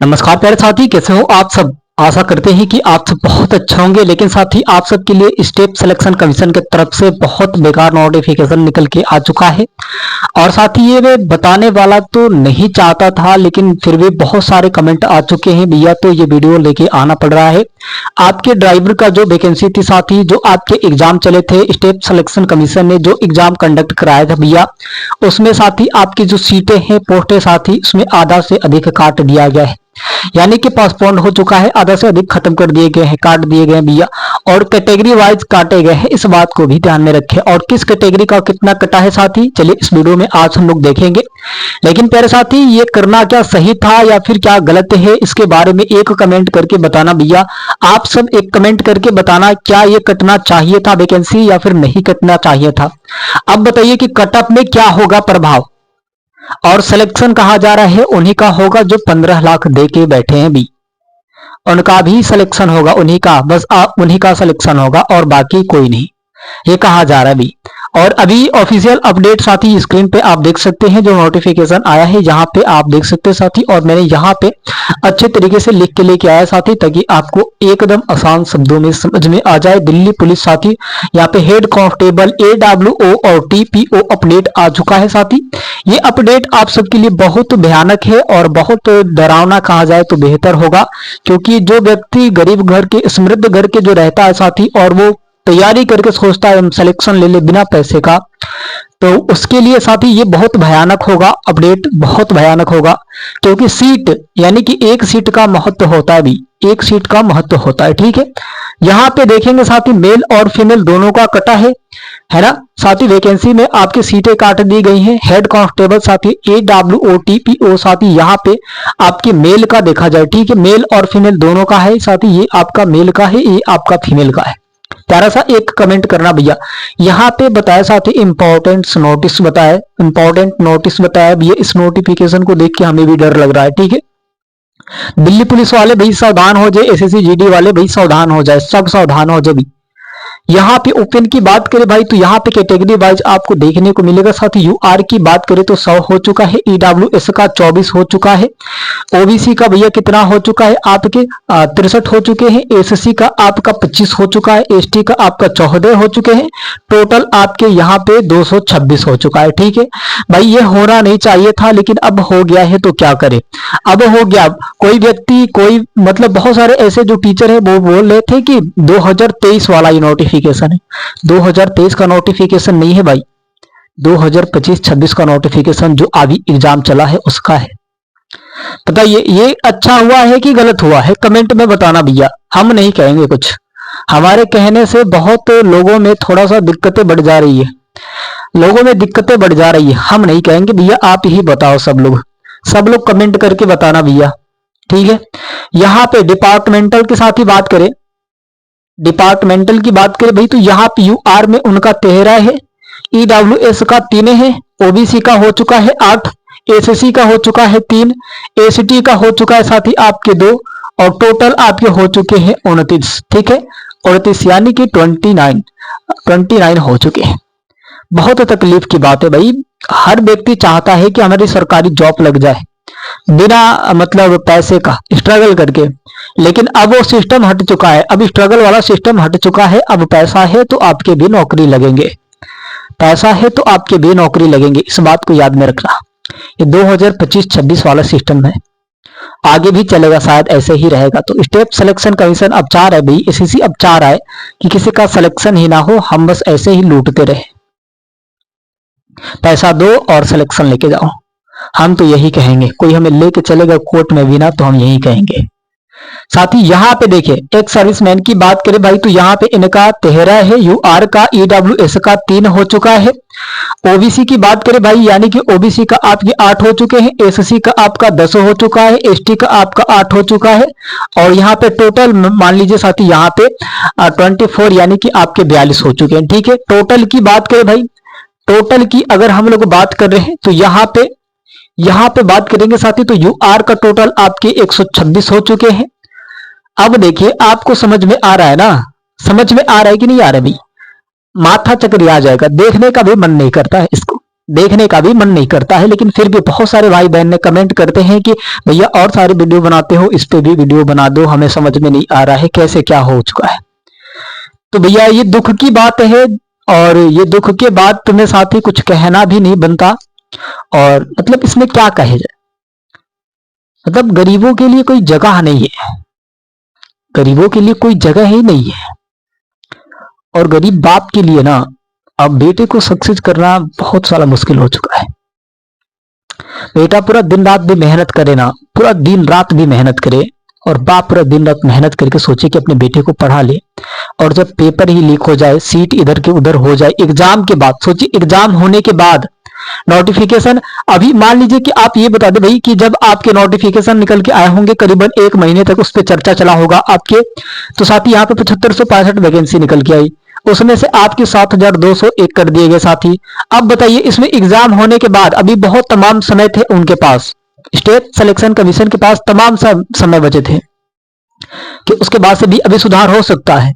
नमस्कार प्यारे साथी, कैसे हो आप सब। आशा करते हैं कि आप सब बहुत अच्छे होंगे। लेकिन साथी, आप सबके लिए स्टेप सिलेक्शन कमीशन की तरफ से बहुत बेकार नोटिफिकेशन निकल के आ चुका है। और साथी, ये मैं बताने वाला तो नहीं चाहता था, लेकिन फिर भी बहुत सारे कमेंट आ चुके हैं भैया, तो ये वीडियो लेके आना पड़ रहा है। आपके ड्राइवर का जो वैकेंसी थी साथी, जो आपके एग्जाम चले थे, स्टेप सिलेक्शन कमीशन ने जो एग्जाम कंडक्ट कराया था भैया, उसमें साथी आपकी जो सीटें हैं, पोस्टें साथी, उसमें आधा से अधिक काट दिया गया है। यानी कि पोस्टपोन्ड हो चुका है, आधा से अधिक खत्म कर दिए गए हैं, काट दिए गए हैं भैया। और कैटेगरी वाइज काटे गए हैं, इस बात को भी ध्यान में रखें। और किस कैटेगरी का कितना कटा है साथी, चलिए इस वीडियो में आज हम लोग देखेंगे। लेकिन प्यारे साथी, ये करना क्या सही था या फिर क्या गलत है, इसके बारे में एक कमेंट करके बताना भैया। आप सब एक कमेंट करके बताना, क्या ये कटना चाहिए था वैकेंसी या फिर नहीं कटना चाहिए था। अब बताइए कि कटअप में क्या होगा प्रभाव। और सिलेक्शन कहा जा रहा है उन्हीं का होगा जो 15 लाख दे के बैठे हैं भी, उनका भी सिलेक्शन होगा, उन्हीं का, बस उन्हीं का सिलेक्शन होगा और बाकी कोई नहीं, ये कहा जा रहा है भी। और अभी ऑफिशियल अपडेट साथी स्क्रीन पे आप देख सकते हैं, जो नोटिफिकेशन आया है यहाँ पे आप देख सकते हैं साथी। और मैंने यहाँ पे अच्छे तरीके से लिख के लेके आया साथी, ताकि आपको एकदम आसान शब्दों में समझ में आ जाए। दिल्ली पुलिस साथी, यहाँ पे हेड कांस्टेबल AWO और TPO अपडेट आ चुका है साथी। ये अपडेट आप सबके लिए बहुत भयानक है और बहुत डरावना कहा जाए तो बेहतर होगा, क्योंकि जो व्यक्ति गरीब घर के, समृद्ध घर के जो रहता है साथी, और वो तैयारी करके सोचता है हम सिलेक्शन ले ले बिना पैसे का, तो उसके लिए साथी ये बहुत भयानक होगा, अपडेट बहुत भयानक होगा। क्योंकि सीट, यानी कि एक सीट का महत्व होता है भी, एक सीट का महत्व होता है, ठीक है। यहाँ पे देखेंगे साथी, मेल और फीमेल दोनों का कटा है ना साथी। वैकेंसी में आपकी सीटें काट दी गई हैं। हेड कांस्टेबल साथी AWO TPO साथी, यहाँ पे आपके मेल का देखा जाए, ठीक है, मेल और फीमेल दोनों का है साथी। ये आपका मेल का है, ये आपका फीमेल का है। प्यारा सा एक कमेंट करना भैया। यहाँ पे बताया साथी इंपॉर्टेंट नोटिस बताया, इंपॉर्टेंट नोटिस बताया भैया। इस नोटिफिकेशन को देख के हमें भी डर लग रहा है, ठीक है। दिल्ली पुलिस वाले भाई सावधान हो जाए, SSC GD वाले भाई सावधान हो जाए, सब सावधान हो जाए भी। यहाँ पे ओपन की बात करें भाई, तो यहाँ पे कैटेगरी वाइज आपको देखने को मिलेगा साथी। UR की बात करें तो 100 हो चुका है, EWS का 24 हो चुका है, OBC का भैया कितना हो चुका है आपके 63 हो चुके हैं, SC का आपका 25 हो चुका है, ST का आपका 14 हो चुके हैं। टोटल आपके यहाँ पे 226 हो चुका है, ठीक है भाई। ये होना नहीं चाहिए था, लेकिन अब हो गया है तो क्या करे, अब हो गया। कोई व्यक्ति, कोई मतलब बहुत सारे ऐसे जो टीचर है वो बोल रहे थे कि 2023 वाला ये नोटिफिकेशन है। 2023 का नोटिफिकेशन नहीं है भाई, 2025-26 का नोटिफिकेशन जो अभी एग्जाम चला है उसका है। पता ये अच्छा हुआ है कि गलत हुआ है, कमेंट में बताना भैया। हम नहीं कहेंगे कुछ, हमारे कहने से बहुत लोगों में थोड़ा सा दिक्कतें बढ़ जा रही है, लोगों में दिक्कतें बढ़ जा रही है। हम नहीं कहेंगे भैया, आप ही बताओ, सब लोग कमेंट करके बताना भैया, ठीक है। यहाँ पे डिपार्टमेंटल के साथ ही बात करें, डिपार्टमेंटल की बात करें भाई, तो यहाँ पे UR में उनका 13 है, EWS का 3 है, OBC का हो चुका है 8, SC का हो चुका है 3, ACT का हो चुका है साथी आपके 2, और टोटल आपके हो चुके हैं 29, ठीक है, 29 यानी कि 29 हो चुके हैं। बहुत तकलीफ की बात है भाई, हर व्यक्ति चाहता है कि हमारी सरकारी जॉब लग जाए बिना मतलब पैसे का, स्ट्रगल करके। लेकिन अब वो सिस्टम हट चुका है, अब स्ट्रगल वाला सिस्टम हट चुका है। अब पैसा है तो आपके भी नौकरी लगेंगे, पैसा है तो आपके भी नौकरी लगेंगे, इस बात को याद में रखना। ये 2025-26 वाला सिस्टम है, आगे भी चलेगा, शायद ऐसे ही रहेगा। तो स्टेप सिलेक्शन कमीशन अब चाह रहा है भाई, SSC अब चाह रहा है कि किसी का सिलेक्शन ही ना हो, हम बस ऐसे ही लूटते रहे, पैसा दो और सिलेक्शन लेके जाओ। हम तो यही कहेंगे, कोई हमें लेके चलेगा कोर्ट में भी ना, तो हम यही कहेंगे साथी। यहाँ पे देखिए, एक सर्विसमैन की बात करें भाई, तो यहाँ पे इनका 13 है, UR का, EWS का 3 हो चुका है। OBC की बात करें भाई, यानी कि OBC का आपके 8 हो चुके हैं, SC का आपका 10 हो चुका है, ST का आपका 8 हो चुका है। और यहाँ पे टोटल मान लीजिए साथी, यहाँ पे 24 यानी कि आपके 42 हो चुके हैं, ठीक है। टोटल की बात करें भाई, टोटल की अगर हम लोग बात कर रहे हैं, तो यहाँ पे बात करेंगे साथी, तो UR का टोटल आपके 126 हो चुके हैं। अब देखिए, आपको समझ में आ रहा है ना, समझ में आ रहा है कि नहीं आ रहा है भाई। माथा चक्कर आ जाएगा, देखने का भी मन नहीं करता है इसको। देखने का भी मन नहीं करता है, लेकिन फिर भी बहुत सारे भाई बहन ने कमेंट करते हैं कि भैया और सारे वीडियो बनाते हो, इस पे भी वीडियो बना दो, हमें समझ में नहीं आ रहा है कैसे क्या हो चुका है। तो भैया ये दुख की बात है, और ये दुख के बाद तुम्हें साथी कुछ कहना भी नहीं बनता। और मतलब इसमें क्या कहे जाए, मतलब गरीबों के लिए कोई जगह नहीं है, गरीबों के लिए कोई जगह ही नहीं है। और गरीब बाप के लिए ना अब बेटे को सक्सेस करना बहुत सारा मुश्किल हो चुका है। बेटा पूरा दिन रात भी मेहनत करे ना, पूरा दिन रात भी मेहनत करे, और बाप पूरा दिन रात मेहनत करके सोचे कि अपने बेटे को पढ़ा ले, और जब पेपर ही लीक हो जाए, सीट इधर के उधर हो जाए, एग्जाम के बाद सोचिए, एग्जाम होने के बाद नोटिफिकेशन, अभी मान लीजिए कि आप ये बता दें भाई कि जब आपके नोटिफिकेशन निकल के आए होंगे करीबन 1 महीने तक उस पर चर्चा चला होगा आपके, तो साथी यहाँ पे 7565 वैकेंसी निकल के आई, उसमें से आपके 7201 कर दिए गए साथी। अब बताइए इसमें एग्जाम होने के बाद अभी बहुत तमाम समय थे उनके पास, स्टेट सिलेक्शन कमीशन के पास तमाम समय बचे थे कि उसके बाद से भी अभी सुधार हो सकता है।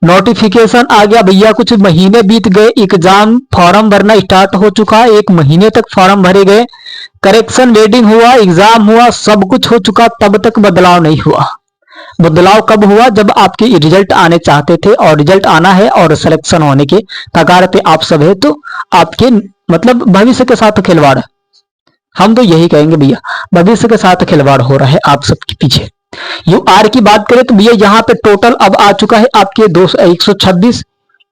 नोटिफिकेशन आ गया भैया, कुछ महीने बीत गए, एग्जाम फॉर्म भरना स्टार्ट हो चुका, 1 महीने तक फॉर्म भरे गए, करेक्शन वेटिंग हुआ, एग्जाम हुआ, सब कुछ हो चुका, तब तक बदलाव नहीं हुआ। बदलाव कब हुआ? जब आपके रिजल्ट आने चाहते थे, और रिजल्ट आना है और सिलेक्शन होने के कगार पे आप सब है, तो आपके मतलब भविष्य के साथ खिलवाड़, हम तो यही कहेंगे भैया, भविष्य के साथ खिलवाड़ हो रहा है आप सबके पीछे। यूआर की बात करें तो भैया यहाँ पे टोटल अब आ चुका है आपके 126,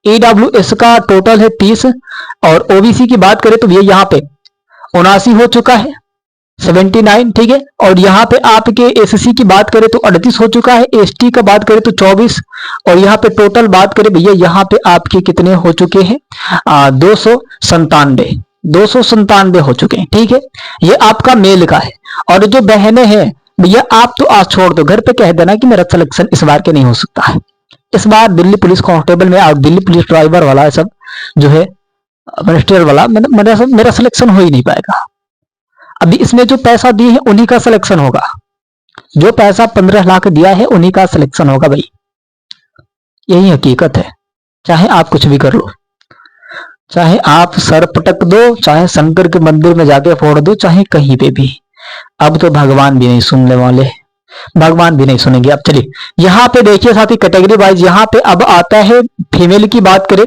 ईडब्ल्यूएस का टोटल है 30, और ओबीसी की बात करें तो भैया यहाँ पे 79 हो चुका है, 79, ठीक है। और यहाँ पे आपके एससी की बात करें तो 38 हो चुका है, एसटी का बात करें तो 24, और यहाँ पे टोटल बात करें भैया यहाँ पे आपके कितने हो चुके हैं, 297 हो चुके हैं, ठीक है। ये आपका मेल का है। और जो बहनें हैं भैया आप तो आज छोड़ दो, घर पे कह देना कि मेरा सिलेक्शन इस बार के नहीं हो सकता है, इस बार दिल्ली पुलिस कांस्टेबल में और दिल्ली पुलिस ड्राइवर वाला सब जो है मिनिस्टर वाला मेरा सिलेक्शन हो ही नहीं पाएगा। अभी इसमें जो पैसा दिए हैं उन्हीं का सिलेक्शन होगा, जो पैसा 15 लाख दिया है उन्हीं का सिलेक्शन होगा भाई, यही हकीकत है। चाहे आप कुछ भी कर लो, चाहे आप सर पटक दो, चाहे शंकर के मंदिर में जाके फोड़ दो, चाहे कहीं पे भी, अब तो भगवान भी नहीं सुनने वाले, भगवान भी नहीं सुनेंगे। अब चलिए यहाँ पे देखिए साथी कैटेगरी वाइज, यहाँ पे अब आता है फीमेल की बात करें,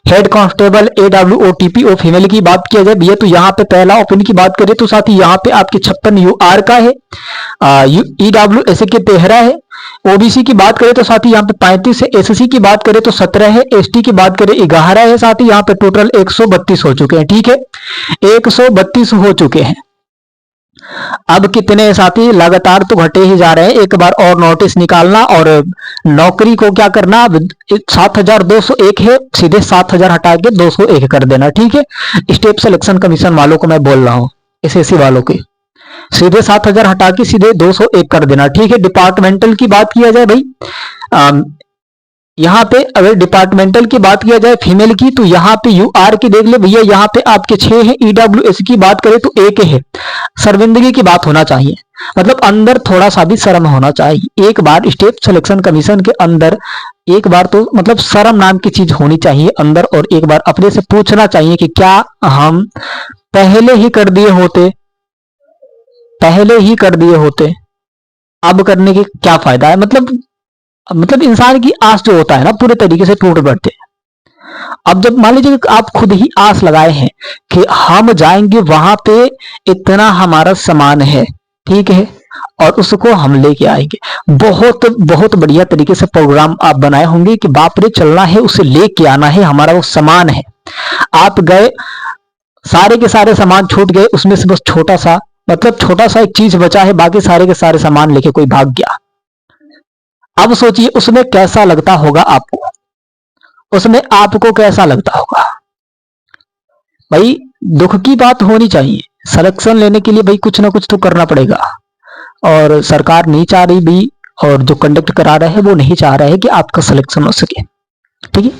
हेड कांस्टेबल AWOTPO फीमेल की बात किया जाए भैया, तो यहाँ पे पहला ओपन की बात करें तो साथी यहाँ पे आपके 56 यूआर का है, EWS के 13 है, ओबीसी की बात करें तो साथी यहाँ पे 35 है, एससी की बात करें तो 17 है, एसटी की बात करें 11 है, साथी यहाँ पे टोटल 132 हो चुके हैं, ठीक है, 132 हो चुके हैं। अब कितने साथी लगातार तो घटे ही जा रहे हैं, एक बार और नोटिस निकालना, और नौकरी को क्या करना, 7201 है, सीधे 7000 हटा के 201 कर देना, ठीक है। स्टेट सिलेक्शन कमीशन वालों को मैं बोल रहा हूँ, एसएससी वालों के सीधे 7000 हटा के सीधे 201 कर देना, ठीक है। डिपार्टमेंटल की बात किया जाए भाई, यहाँ पे अगर डिपार्टमेंटल की बात किया जाए फीमेल की, तो यहाँ पे यूआर की देख ले भैया, यहाँ पे आपके 6 है, ईडब्ल्यूएस की बात करें तो 1 है, शर्मिंदगी की बात होना चाहिए, मतलब अंदर थोड़ा सा भी शर्म होना चाहिए, एक बार स्टेट सिलेक्शन कमीशन के अंदर एक बार तो मतलब शर्म नाम की चीज होनी चाहिए अंदर, और एक बार अपने से पूछना चाहिए कि क्या हम पहले ही कर दिए होते, अब करने के क्या फायदा है, मतलब इंसान की आस जो होता है ना पूरे तरीके से टूट पड़ते हैं। अब जब मान लीजिए आप खुद ही आस लगाए हैं कि हम जाएंगे वहां पे, इतना हमारा सामान है, ठीक है, और उसको हम लेके आएंगे, बहुत बहुत बढ़िया तरीके से प्रोग्राम आप बनाए होंगे कि बाप रे चलना है, उसे लेके आना है, हमारा वो सामान है। आप गए, सारे के सारे सामान छूट गए, उसमें से बस छोटा सा एक चीज बचा है, बाकी सारे के सारे सामान लेके कोई भाग गया। अब सोचिए उसमें कैसा लगता होगा आपको, उसमें आपको कैसा लगता होगा भाई। दुख की बात होनी चाहिए, सिलेक्शन लेने के लिए भाई कुछ ना कुछ तो करना पड़ेगा, और सरकार नहीं चाह रही भी, और जो कंडक्ट करा रहा है वो नहीं चाह रहा है कि आपका सिलेक्शन हो सके, ठीक है।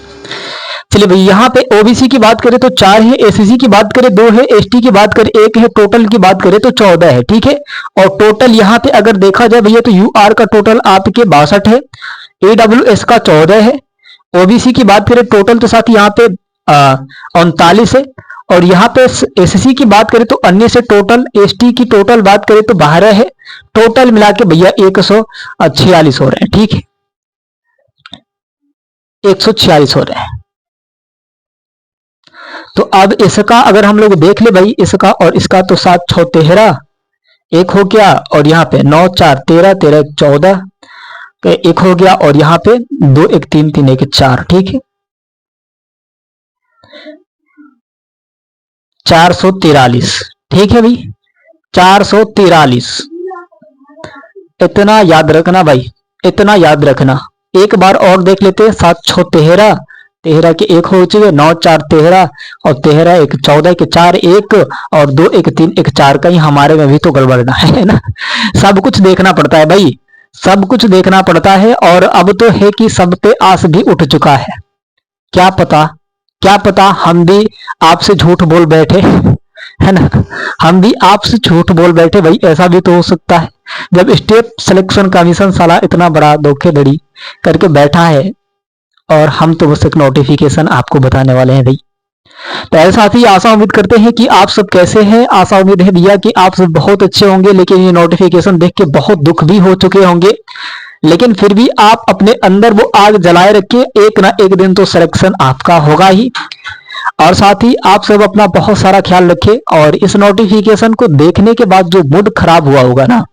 चलिए भाई यहाँ पे ओबीसी की बात करें तो 4 है, एससी की बात करें 2 है, एसटी की बात करें 1 है, टोटल की बात करें तो 14 है, ठीक है। और टोटल यहाँ पे अगर देखा जाए भैया तो यूआर का टोटल आपके 62 है, एडब्ल्यूएस का 14 है, ओबीसी की बात करें टोटल तो साथ यहाँ पे 39 है, और यहाँ पे एससी की बात करें तो अन्य से टोटल, एसटी की टोटल बात करें तो 12 है, टोटल मिला के भैया 146 हो रहे हैं। ठीक है, 146 हो रहे हैं। तो अब इसका अगर हम लोग देख ले भाई, इसका और इसका, तो 7 6 13 एक हो गया, और यहाँ पे 9 4 13 13 14 एक हो गया, और यहाँ पे 2 1 3 3 1 4। ठीक है, 443। ठीक है भाई, 443 इतना याद रखना भाई, इतना याद रखना। एक बार और देख लेते हैं, 7 6 13 13 के एक हो चुके, 9 4 13 और 13 1 14 के 4 1 और 2 1 3 1 4। कहीं हमारे में भी तो गड़बड़ना है ना। सब कुछ देखना पड़ता है भाई, सब कुछ देखना पड़ता है। और अब तो है कि सब पे आस भी उठ चुका है। क्या पता, क्या पता हम भी आपसे झूठ बोल बैठे, है ना, हम भी आपसे झूठ बोल बैठे भाई, ऐसा भी तो हो सकता है। जब स्टेप सिलेक्शन कमीशन साला इतना बड़ा धोखेधड़ी करके बैठा है, और हम तो बस एक नोटिफिकेशन आपको बताने वाले हैं भाई। पहले साथ ही आशा उम्मीद करते हैं कि आप सब कैसे हैं। आशा उम्मीद है भैया कि आप सब बहुत अच्छे होंगे, लेकिन ये नोटिफिकेशन देख के बहुत दुख भी हो चुके होंगे। लेकिन फिर भी आप अपने अंदर वो आग जलाए रखिए, एक ना एक दिन तो सिलेक्शन आपका होगा ही। और साथ ही आप सब अपना बहुत सारा ख्याल रखें। और इस नोटिफिकेशन को देखने के बाद जो मूड खराब हुआ होगा ना,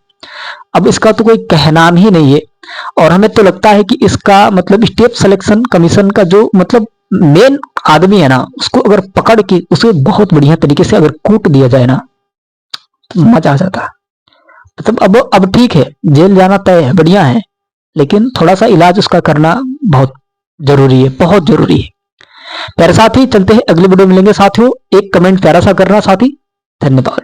अब इसका तो कोई कहना ही नहीं है। और हमें तो लगता है कि इसका मतलब स्टेट सिलेक्शन कमीशन का जो मतलब मेन आदमी है ना, उसको अगर पकड़ के उसे बहुत बढ़िया तरीके से अगर कूट दिया जाए ना, तो मजा आ जाता। मतलब अब ठीक है, जेल जाना तय है, बढ़िया है, लेकिन थोड़ा सा इलाज उसका करना बहुत जरूरी है, बहुत जरूरी है। प्यारे साथी, चलते हैं अगले वीडियो में मिलेंगे साथियों। एक कमेंट प्यारा सा करना साथी। धन्यवाद।